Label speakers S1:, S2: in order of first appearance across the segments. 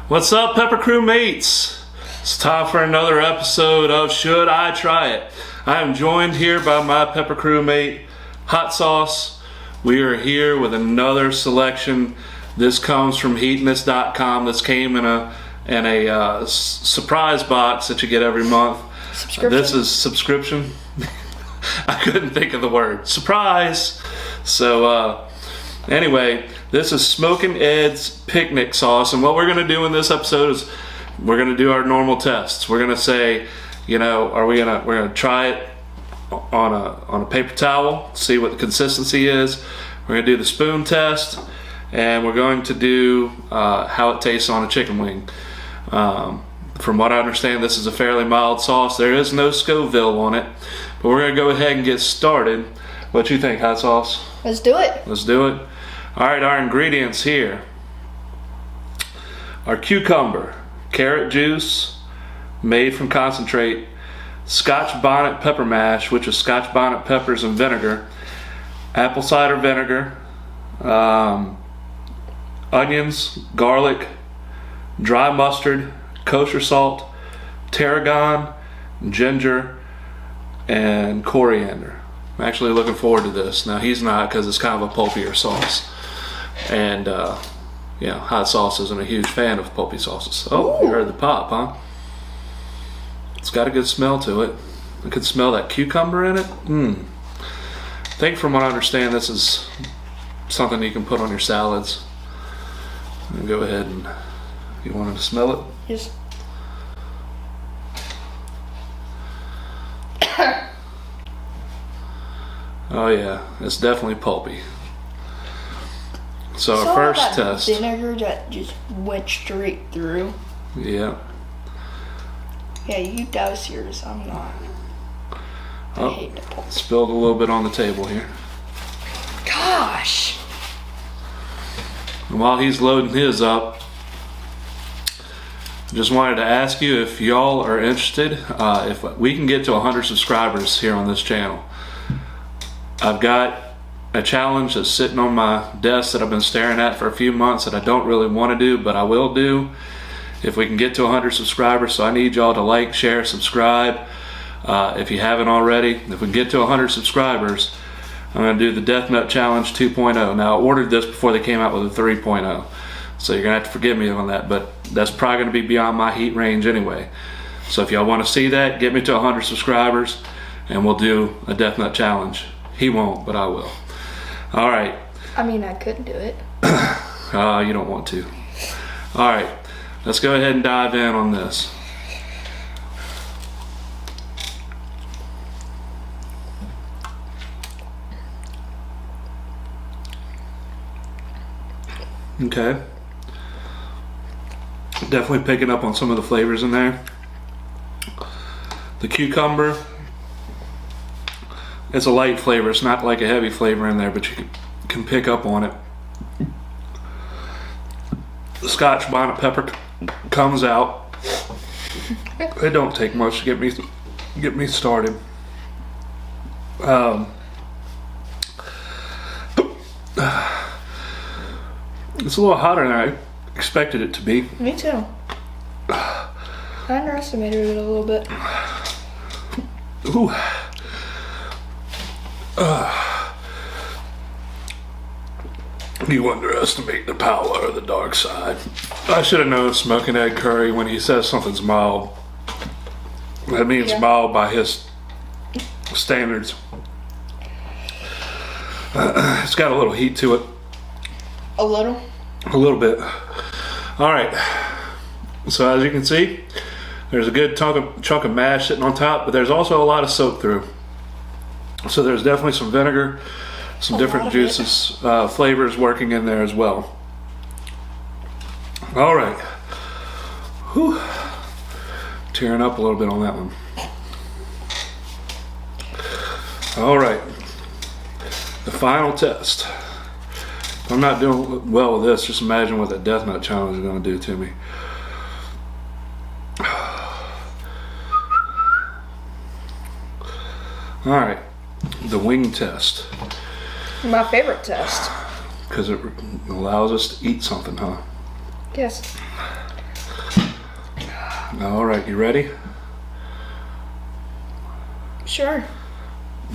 S1: What's up, Pepper Crew mates? It's time for another episode of Should I Try It? I am joined here by my Pepper Crew mate, Hot Sauce. We are here with another selection. This comes from heatiness.com. This came in a surprise box that you get every month.
S2: Subscription?
S1: This is subscription. I couldn't think of the word. Surprise! So, anyway, this is Smokin Ed's picnic sauce, and what we're going to do in this episode is we're going to do our normal tests. We're going to say, we're going to try it on a paper towel, see what the consistency is. We're going to do the spoon test, and we're going to do how it tastes on a chicken wing. From what I understand, this is a fairly mild sauce. There is no Scoville on it, but we're going to go ahead and get started. What you think, Hot Sauce?
S2: Let's do it.
S1: Let's do it. All right, our ingredients here are cucumber, carrot juice made from concentrate, Scotch bonnet pepper mash, which is Scotch bonnet peppers and vinegar, apple cider vinegar, onions, garlic, dry mustard, kosher salt, tarragon, ginger, and coriander. I'm actually looking forward to this. Now, he's not, because it's kind of a pulpier sauce. And, Hot Sauce isn't a huge fan of pulpy sauces. Oh, you heard the pop, huh? It's got a good smell to it. I could smell that cucumber in it. I think from what I understand, this is something you can put on your salads. And go ahead and, you wanted to smell it?
S2: Yes.
S1: Oh yeah, it's definitely pulpy. So our first test.
S2: Vinegar that just went straight through.
S1: Yeah.
S2: Yeah, you douse yours. I'm not. I hate the pulp.
S1: Spilled a little bit on the table here.
S2: Gosh.
S1: And while he's loading his up, just wanted to ask you if y'all are interested. If we can get to 100 subscribers here on this channel, I've got a challenge that's sitting on my desk that I've been staring at for a few months that I don't really want to do, but I will do if we can get to 100 subscribers. So I need y'all to like, share, subscribe if you haven't already. If we can get to 100 subscribers, I'm going to do the Death Nut Challenge 2.0. Now, I ordered this before they came out with a 3.0, so you're going to have to forgive me on that, but that's probably going to be beyond my heat range anyway. So if y'all want to see that, get me to 100 subscribers, and we'll do a Death Nut Challenge. He won't, but I will. All right.
S2: I mean, I could do it.
S1: You don't want to. All right. Let's go ahead and dive in on this. Okay. Definitely picking up on some of the flavors in there. The cucumber, it's a light flavor. It's not like a heavy flavor in there, but you can pick up on it. The Scotch bonnet pepper comes out. It don't take much to get me started. It's a little hotter than I expected it to be.
S2: Me too. I underestimated it a little bit.
S1: Ooh. You underestimate the power of the dark side. I should have known Smokin Ed Currie when he says something's mild. That means mild by his standards. It's got a little heat to it.
S2: A little?
S1: A little bit. Alright. So as you can see, there's a good chunk of mash sitting on top, but there's also a lot of soak through. So there's definitely some vinegar, some different juices, flavors working in there as well. All right. Whew. Tearing up a little bit on that one. All right. The final test. If I'm not doing well with this, just imagine what that Death Nut Challenge is going to do to me. All right. The wing test.
S2: My favorite test.
S1: Because it allows us to eat something, huh?
S2: Yes.
S1: All right, you ready?
S2: Sure.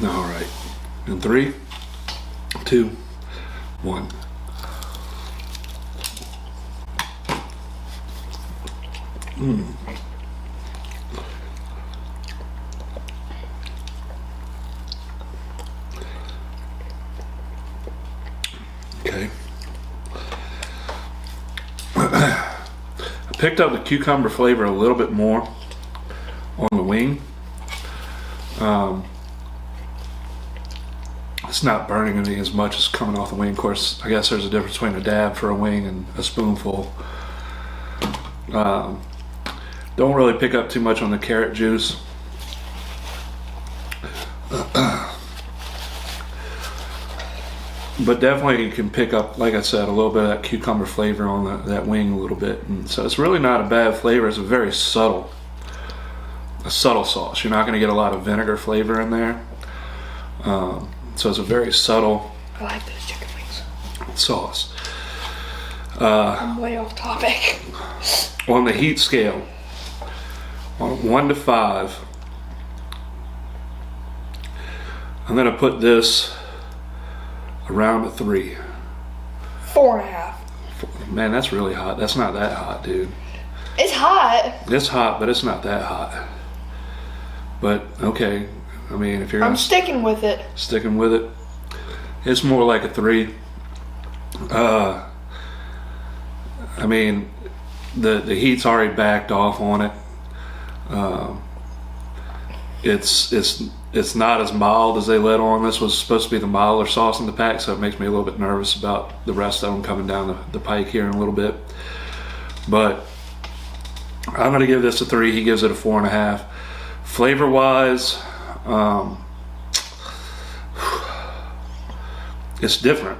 S1: All right. In 3, 2, 1. Okay. I picked up the cucumber flavor a little bit more on the wing. It's not burning me as much as coming off the wing. Of course, I guess there's a difference between a dab for a wing and a spoonful. Don't really pick up too much on the carrot juice. But definitely you can pick up, like I said, a little bit of that cucumber flavor on that wing a little bit. And so it's really not a bad flavor. It's a very subtle sauce. You're not going to get a lot of vinegar flavor in there. So it's a very subtle
S2: I like those chicken wings.
S1: sauce.
S2: I'm way off topic.
S1: On the heat scale, on 1 to 5, I'm going to put this around a 3.
S2: 4.5.
S1: Man, that's really hot. That's not that hot, dude.
S2: It's hot.
S1: It's hot, but it's not that hot. But okay, I mean, if you're
S2: I'm sticking with it.
S1: sticking with it, it's more like a 3. I mean, the heat's already backed off on it. It's not as mild as they let on. This was supposed to be the milder sauce in the pack, so it makes me a little bit nervous about the rest of them coming down the pike here in a little bit. But I'm going to give this a 3. He gives it a 4.5. Flavor wise, it's different.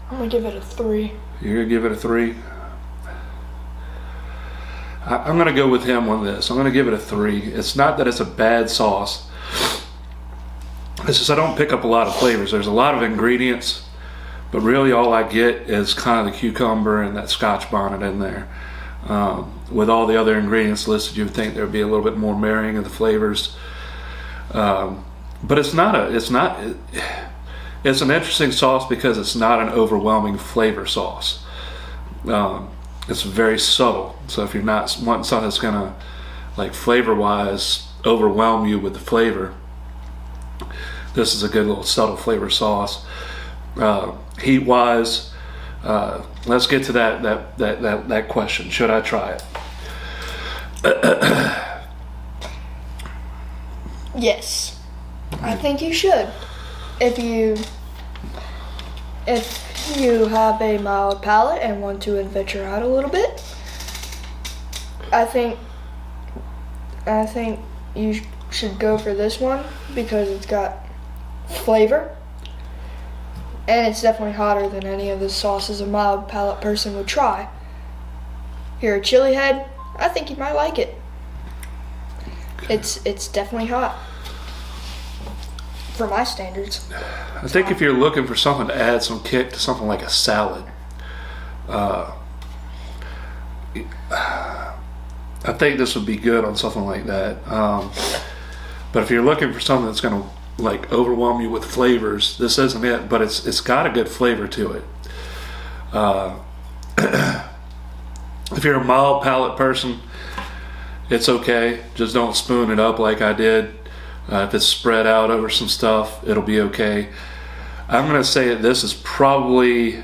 S2: I'm gonna give it a 3.
S1: You're going to give it a 3? I'm going to go with him on this. I'm going to give it a 3. It's not that it's a bad sauce. It's just I don't pick up a lot of flavors. There's a lot of ingredients, but really all I get is kind of the cucumber and that Scotch bonnet in there. With all the other ingredients listed, you would think there would be a little bit more marrying of the flavors. But it's an interesting sauce because it's not an overwhelming flavor sauce. It's very subtle. So if you're not wanting something that's gonna, like flavor-wise, overwhelm you with the flavor, this is a good little subtle flavor sauce. Heat-wise, let's get to that question. Should I try it?
S2: Yes. I think you should. If you have a mild palate and want to adventure out a little bit, I think you should go for this one because it's got flavor and it's definitely hotter than any of the sauces a mild palate person would try. If you're a chili head, I think you might like it. It's definitely hot for my standards.
S1: I think if you're looking for something to add some kick to something like a salad, I think this would be good on something like that. But if you're looking for something that's going to like overwhelm you with flavors, this isn't it. But it's got a good flavor to it. If you're a mild palate person, it's okay. Just don't spoon it up like I did. If it's spread out over some stuff, it'll be okay. I'm going to say that this is probably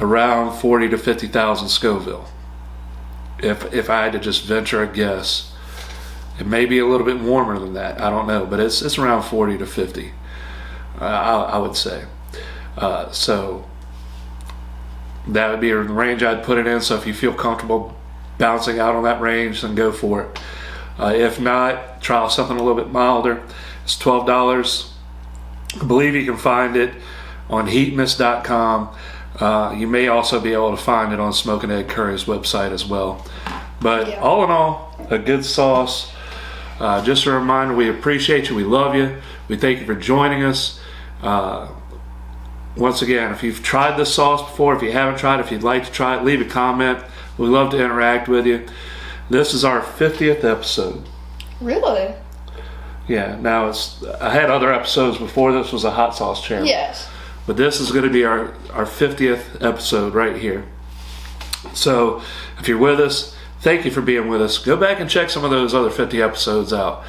S1: around 40 to 50,000 Scoville. If I had to just venture a guess, it may be a little bit warmer than that. I don't know, but it's around 40 to 50. I would say. So that would be a range I'd put it in. So if you feel comfortable bouncing out on that range, then go for it. If not, try something a little bit milder. It's $12. I believe you can find it on heatness.com. You may also be able to find it on Smokin Ed Currie's website as well. But
S2: yeah.
S1: All in all, a good sauce. Just a reminder, we appreciate you. We love you. We thank you for joining us. Once again, if you've tried this sauce before, if you haven't tried, if you'd like to try it, leave a comment. We'd love to interact with you. This is our 50th episode.
S2: Really?
S1: Yeah, now I had other episodes before this was a hot sauce channel.
S2: Yes.
S1: But this is going to be our 50th episode right here. So if you're with us, thank you for being with us. Go back and check some of those other 50 episodes out.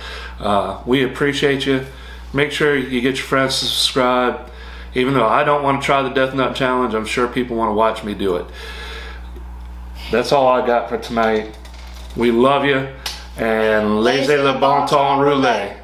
S1: We appreciate you. Make sure you get your friends to subscribe. Even though I don't want to try the Death Nut Challenge, I'm sure people want to watch me do it. That's all I got for tonight. We love you. And laissez le bon temps rouler.